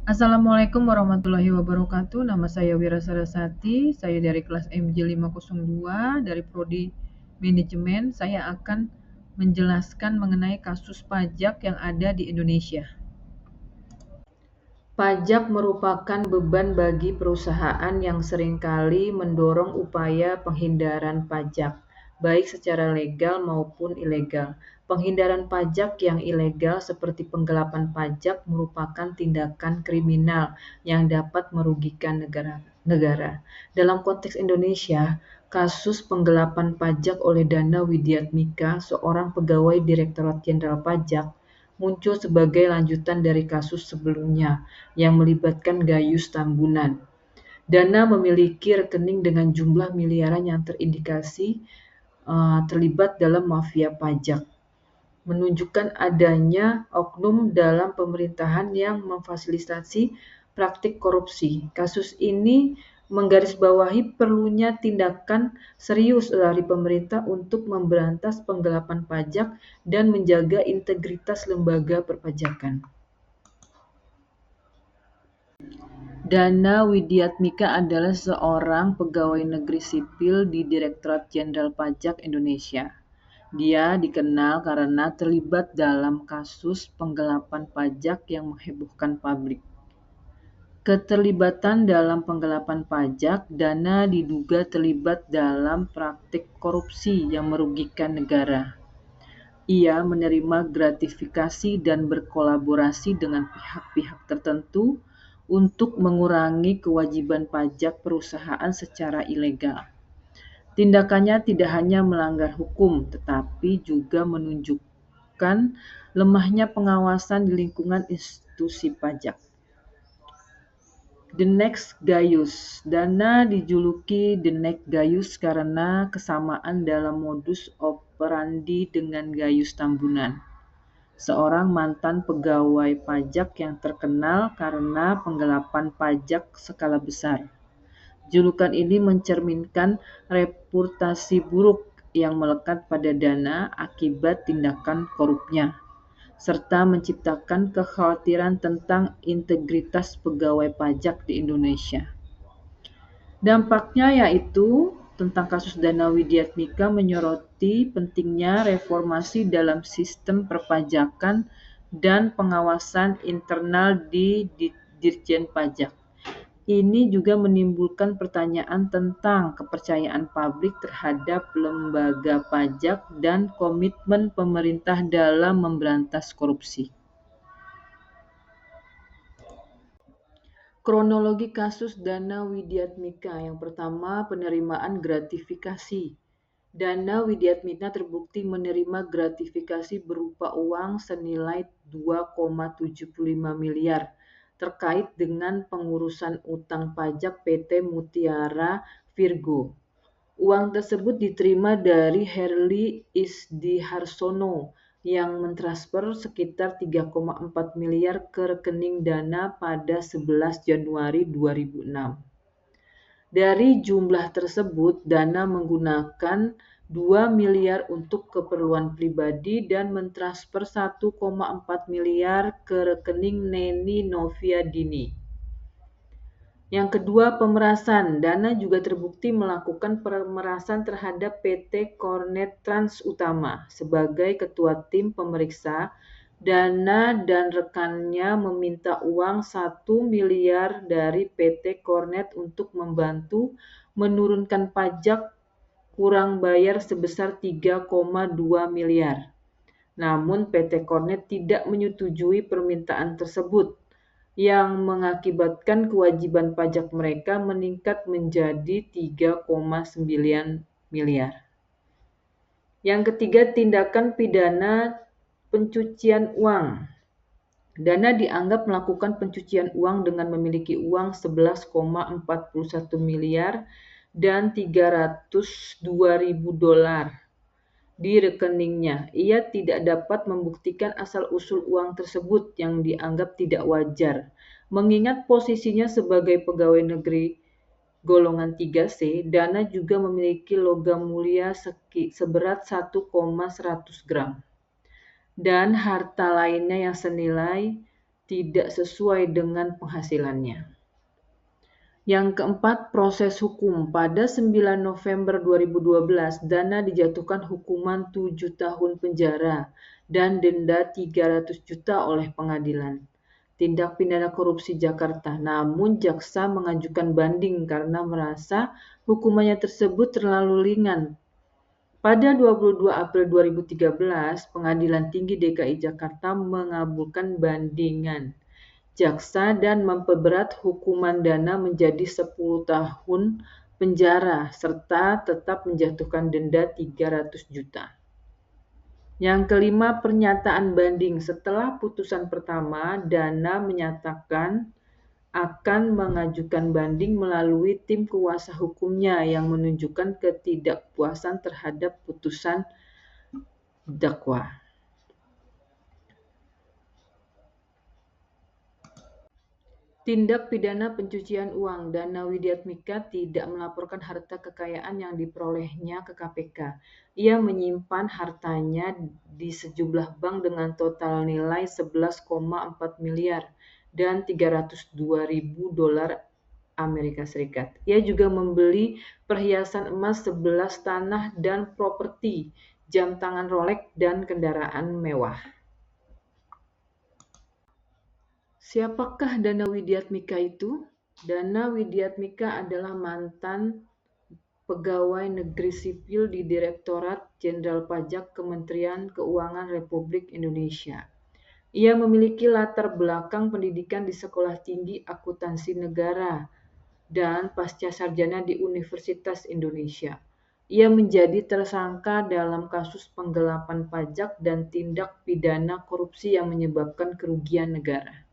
Assalamualaikum warahmatullahi wabarakatuh. Nama saya Wira Sarasati. Saya dari kelas MJ 502 dari Prodi Manajemen. Saya akan menjelaskan mengenai kasus pajak yang ada di Indonesia. Pajak merupakan beban bagi perusahaan yang seringkali mendorong upaya penghindaran pajak, baik secara legal maupun ilegal. Penghindaran pajak yang ilegal seperti penggelapan pajak merupakan tindakan kriminal yang dapat merugikan negara. Dalam konteks Indonesia, kasus penggelapan pajak oleh Dana Widiatmika, seorang pegawai Direktorat Jenderal Pajak, muncul sebagai lanjutan dari kasus sebelumnya yang melibatkan Gayus Tambunan. Dana memiliki rekening dengan jumlah miliaran yang terindikasi terlibat dalam mafia pajak, menunjukkan adanya oknum dalam pemerintahan yang memfasilitasi praktik korupsi. Kasus ini menggarisbawahi perlunya tindakan serius dari pemerintah untuk memberantas penggelapan pajak dan menjaga integritas lembaga perpajakan. Dana Widiatmika adalah seorang pegawai negeri sipil di Direktorat Jenderal Pajak Indonesia. Dia dikenal karena terlibat dalam kasus penggelapan pajak yang menghebohkan publik. Keterlibatan dalam penggelapan pajak, Dana diduga terlibat dalam praktik korupsi yang merugikan negara. Ia menerima gratifikasi dan berkolaborasi dengan pihak-pihak tertentu untuk mengurangi kewajiban pajak perusahaan secara ilegal. Tindakannya tidak hanya melanggar hukum, tetapi juga menunjukkan lemahnya pengawasan di lingkungan institusi pajak. The Next Gayus. Dana dijuluki The Next Gayus karena kesamaan dalam modus operandi dengan Gayus Tambunan, seorang mantan pegawai pajak yang terkenal karena penggelapan pajak skala besar. Julukan ini mencerminkan reputasi buruk yang melekat pada Dana akibat tindakan korupnya, serta menciptakan kekhawatiran tentang integritas pegawai pajak di Indonesia. Dampaknya yaitu tentang kasus Dana Widiatmika menyoroti pentingnya reformasi dalam sistem perpajakan dan pengawasan internal di Ditjen Pajak. Ini juga menimbulkan pertanyaan tentang kepercayaan publik terhadap lembaga pajak dan komitmen pemerintah dalam memberantas korupsi. Kronologi kasus Dana Widiatmika. Yang pertama, penerimaan gratifikasi. Dana Widiatmika terbukti menerima gratifikasi berupa uang senilai 2,75 miliar terkait dengan pengurusan utang pajak PT Mutiara Virgo. Uang tersebut diterima dari Herli Isdiharsono yang mentransfer sekitar 3,4 miliar ke rekening Dana pada 11 Januari 2006. Dari jumlah tersebut, Dana menggunakan 2 miliar untuk keperluan pribadi dan mentransfer 1,4 miliar ke rekening Neni Noviadini. Yang kedua, pemerasan. Dana juga terbukti melakukan pemerasan terhadap PT Kornet Trans Utama. Sebagai ketua tim pemeriksa, Dana dan rekannya meminta uang 1 miliar dari PT Kornet untuk membantu menurunkan pajak kurang bayar sebesar 3,2 miliar. Namun PT Kornet tidak menyetujui permintaan tersebut, yang mengakibatkan kewajiban pajak mereka meningkat menjadi 3,9 miliar. Yang ketiga, tindakan pidana pencucian uang. Dana dianggap melakukan pencucian uang dengan memiliki uang 11,41 miliar dan 302.000 dolar di rekeningnya. Ia tidak dapat membuktikan asal-usul uang tersebut yang dianggap tidak wajar. Mengingat posisinya sebagai pegawai negeri golongan 3C, Dana juga memiliki logam mulia seberat 1,100 gram dan harta lainnya yang senilai tidak sesuai dengan penghasilannya. Yang keempat, proses hukum. Pada 9 November 2012, Dana dijatuhkan hukuman 7 tahun penjara dan denda 300 juta oleh pengadilan tindak pidana korupsi Jakarta. Namun jaksa mengajukan banding karena merasa hukumannya tersebut terlalu ringan. Pada 22 April 2013, Pengadilan Tinggi DKI Jakarta mengabulkan bandingan jaksa dan memperberat hukuman Dana menjadi 10 tahun penjara serta tetap menjatuhkan denda 300 juta. Yang kelima, pernyataan banding. Setelah putusan pertama, Dana menyatakan akan mengajukan banding melalui tim kuasa hukumnya yang menunjukkan ketidakpuasan terhadap putusan dakwa. Tindak pidana pencucian uang. Dana Widiatmika tidak melaporkan harta kekayaan yang diperolehnya ke KPK. Ia menyimpan hartanya di sejumlah bank dengan total nilai 11,4 miliar dan 302.000 dolar Amerika Serikat. Ia juga membeli perhiasan emas 11 tanah dan properti, jam tangan Rolex, dan kendaraan mewah. Siapakah Dana Widiatmika itu? Dana Widiatmika adalah mantan pegawai negeri sipil di Direktorat Jenderal Pajak Kementerian Keuangan Republik Indonesia. Ia memiliki latar belakang pendidikan di Sekolah Tinggi Akuntansi Negara dan pasca sarjana di Universitas Indonesia. Ia menjadi tersangka dalam kasus penggelapan pajak dan tindak pidana korupsi yang menyebabkan kerugian negara.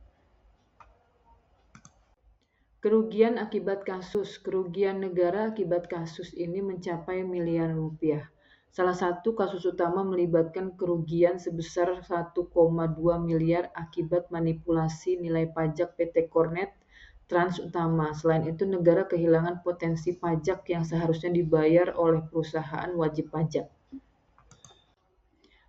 Kerugian akibat kasus. Kerugian negara akibat kasus ini mencapai miliaran rupiah. Salah satu kasus utama melibatkan kerugian sebesar 1,2 miliar akibat manipulasi nilai pajak PT Kornet Trans Utama. Selain itu, negara kehilangan potensi pajak yang seharusnya dibayar oleh perusahaan wajib pajak.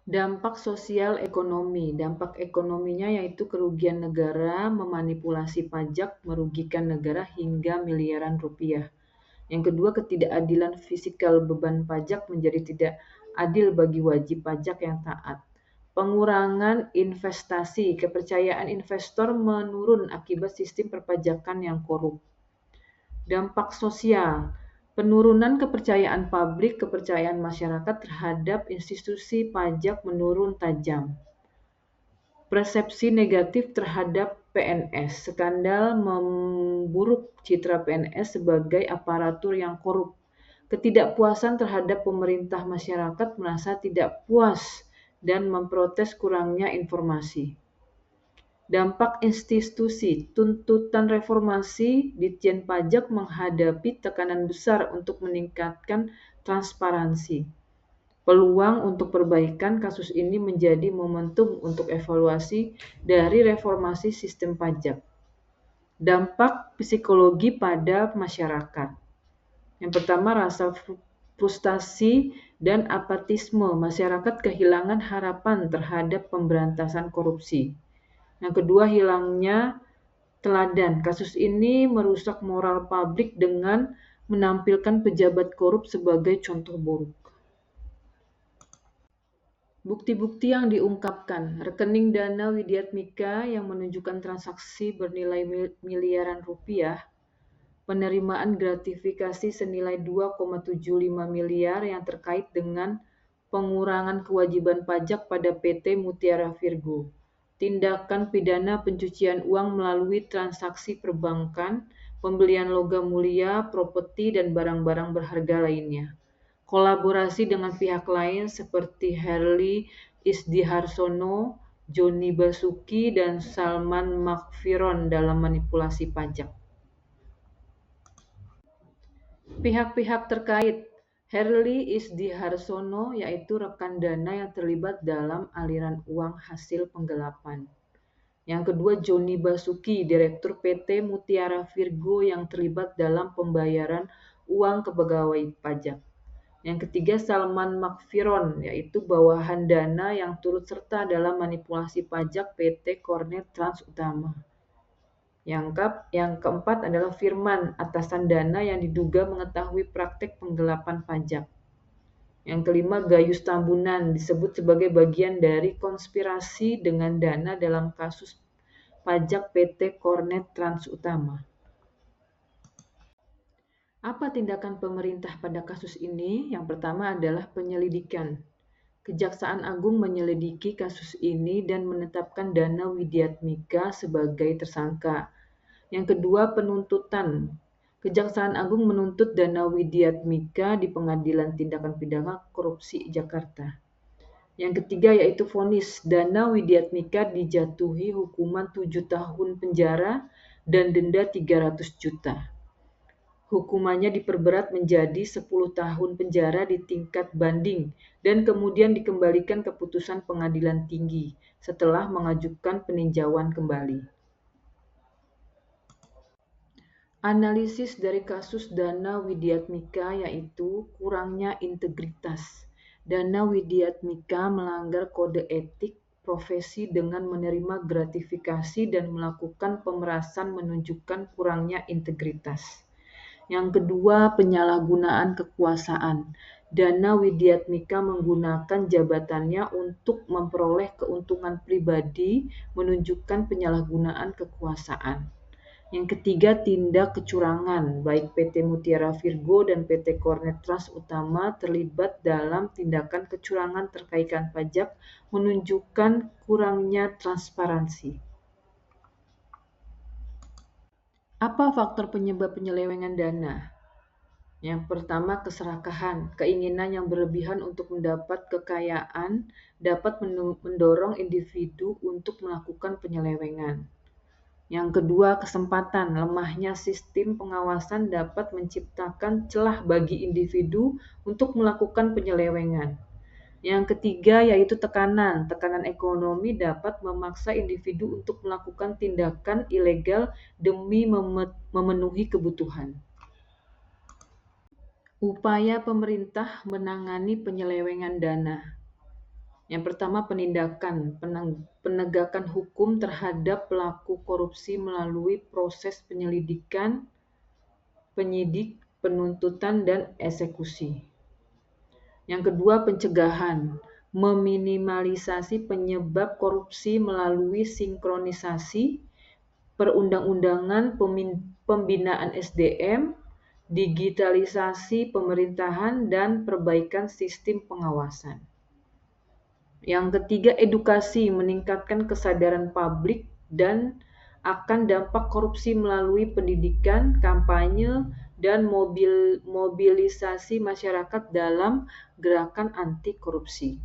Dampak sosial ekonomi. Dampak ekonominya yaitu kerugian negara memanipulasi pajak merugikan negara hingga miliaran rupiah. Yang kedua, ketidakadilan fiskal. Beban pajak menjadi tidak adil bagi wajib pajak yang taat. Pengurangan investasi. Kepercayaan investor menurun akibat sistem perpajakan yang korup. Dampak sosial. Penurunan kepercayaan publik, kepercayaan masyarakat terhadap institusi pajak menurun tajam. Persepsi negatif terhadap PNS. Skandal memburuk citra PNS sebagai aparatur yang korup. Ketidakpuasan terhadap pemerintah, masyarakat merasa tidak puas dan memprotes kurangnya informasi. Dampak institusi. Tuntutan reformasi Ditjen Pajak menghadapi tekanan besar untuk meningkatkan transparansi. Peluang untuk perbaikan kasus ini menjadi momentum untuk evaluasi dari reformasi sistem pajak. Dampak psikologi pada masyarakat. Yang pertama, rasa frustasi dan apatisme. Masyarakat kehilangan harapan terhadap pemberantasan korupsi. Yang kedua, hilangnya teladan. Kasus ini merusak moral publik dengan menampilkan pejabat korup sebagai contoh buruk. Bukti-bukti yang diungkapkan. Rekening Dana Widiatmika yang menunjukkan transaksi bernilai miliaran rupiah, penerimaan gratifikasi senilai 2,75 miliar yang terkait dengan pengurangan kewajiban pajak pada PT Mutiara Virgo. Tindakan pidana pencucian uang melalui transaksi perbankan, pembelian logam mulia, properti, dan barang-barang berharga lainnya. Kolaborasi dengan pihak lain seperti Herli Isdiharsono, Joni Basuki, dan Salman Makfiron dalam manipulasi pajak. Pihak-pihak terkait. Herli Isdiharsono yaitu rekan Dana yang terlibat dalam aliran uang hasil penggelapan. Yang kedua, Joni Basuki, Direktur PT Mutiara Virgo yang terlibat dalam pembayaran uang ke pegawai pajak. Yang ketiga, Salman Makfiron, yaitu bawahan dana yang turut serta dalam manipulasi pajak PT Kornet Trans Utama. Yang keempat adalah Firman, atasan dana yang diduga mengetahui praktek penggelapan pajak. Yang kelima, Gayus Tambunan, disebut sebagai bagian dari konspirasi dengan dana dalam kasus pajak PT Kornet Trans Utama. Apa tindakan pemerintah pada kasus ini? Yang pertama adalah penyelidikan. Kejaksaan Agung menyelidiki kasus ini dan menetapkan Dana Widiatmika sebagai tersangka. Yang kedua, penuntutan. Kejaksaan Agung menuntut Dana Widiatmika di Pengadilan Tindakan Pidana Korupsi Jakarta. Yang ketiga yaitu vonis. Dana Widiatmika dijatuhi hukuman 7 tahun penjara dan denda 300 juta. Hukumannya diperberat menjadi 10 tahun penjara di tingkat banding dan kemudian dikembalikan ke putusan Pengadilan Tinggi setelah mengajukan peninjauan kembali. Analisis dari kasus Dana Widiatmika yaitu kurangnya integritas. Dana Widiatmika melanggar kode etik profesi dengan menerima gratifikasi dan melakukan pemerasan menunjukkan kurangnya integritas. Yang kedua, penyalahgunaan kekuasaan. Dana Widiatmika menggunakan jabatannya untuk memperoleh keuntungan pribadi, menunjukkan penyalahgunaan kekuasaan. Yang ketiga, tindak kecurangan. Baik PT Mutiara Virgo dan PT Kornet Trans Utama terlibat dalam tindakan kecurangan terkaitan pajak, menunjukkan kurangnya transparansi. Apa faktor penyebab penyelewengan dana? Yang pertama, keserakahan. Keinginan yang berlebihan untuk mendapat kekayaan dapat mendorong individu untuk melakukan penyelewengan. Yang kedua, kesempatan. Lemahnya sistem pengawasan dapat menciptakan celah bagi individu untuk melakukan penyelewengan. Yang ketiga yaitu tekanan. Tekanan ekonomi dapat memaksa individu untuk melakukan tindakan ilegal demi memenuhi kebutuhan. Upaya pemerintah menangani penyelewengan dana. Yang pertama, penegakan hukum terhadap pelaku korupsi melalui proses penyelidikan, penyidik, penuntutan, dan eksekusi. Yang kedua, pencegahan, meminimalisasi penyebab korupsi melalui sinkronisasi, perundang-undangan pembinaan SDM, digitalisasi pemerintahan, dan perbaikan sistem pengawasan. Yang ketiga, edukasi, meningkatkan kesadaran publik dan akan dampak korupsi melalui pendidikan, kampanye, dan mobilisasi masyarakat dalam gerakan anti korupsi.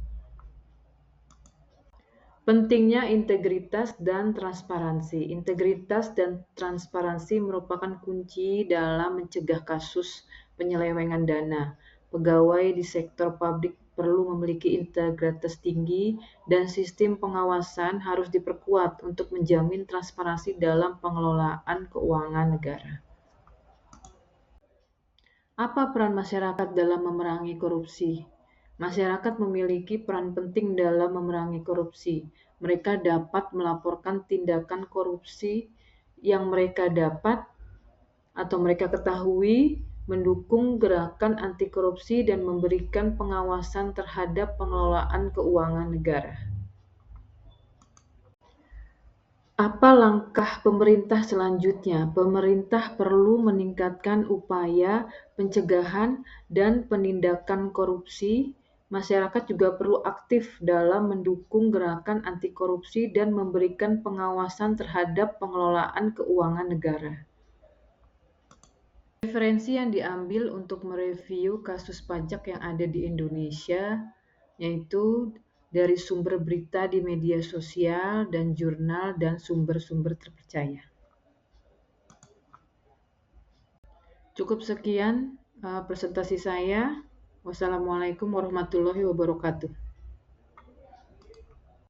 Pentingnya integritas dan transparansi. Integritas dan transparansi merupakan kunci dalam mencegah kasus penyelewengan dana. Pegawai di sektor publik perlu memiliki integritas tinggi dan sistem pengawasan harus diperkuat untuk menjamin transparansi dalam pengelolaan keuangan negara. Apa peran masyarakat dalam memerangi korupsi? Masyarakat memiliki peran penting dalam memerangi korupsi. Mereka dapat melaporkan tindakan korupsi yang mereka dapat atau mereka ketahui, mendukung gerakan anti korupsi, dan memberikan pengawasan terhadap pengelolaan keuangan negara. Apa langkah pemerintah selanjutnya? Pemerintah perlu meningkatkan upaya pencegahan dan penindakan korupsi. Masyarakat juga perlu aktif dalam mendukung gerakan anti korupsi dan memberikan pengawasan terhadap pengelolaan keuangan negara. Referensi yang diambil untuk mereview kasus pajak yang ada di Indonesia yaitu dari sumber berita di media sosial dan jurnal dan sumber-sumber terpercaya. Cukup sekian presentasi saya. Wassalamualaikum warahmatullahi wabarakatuh.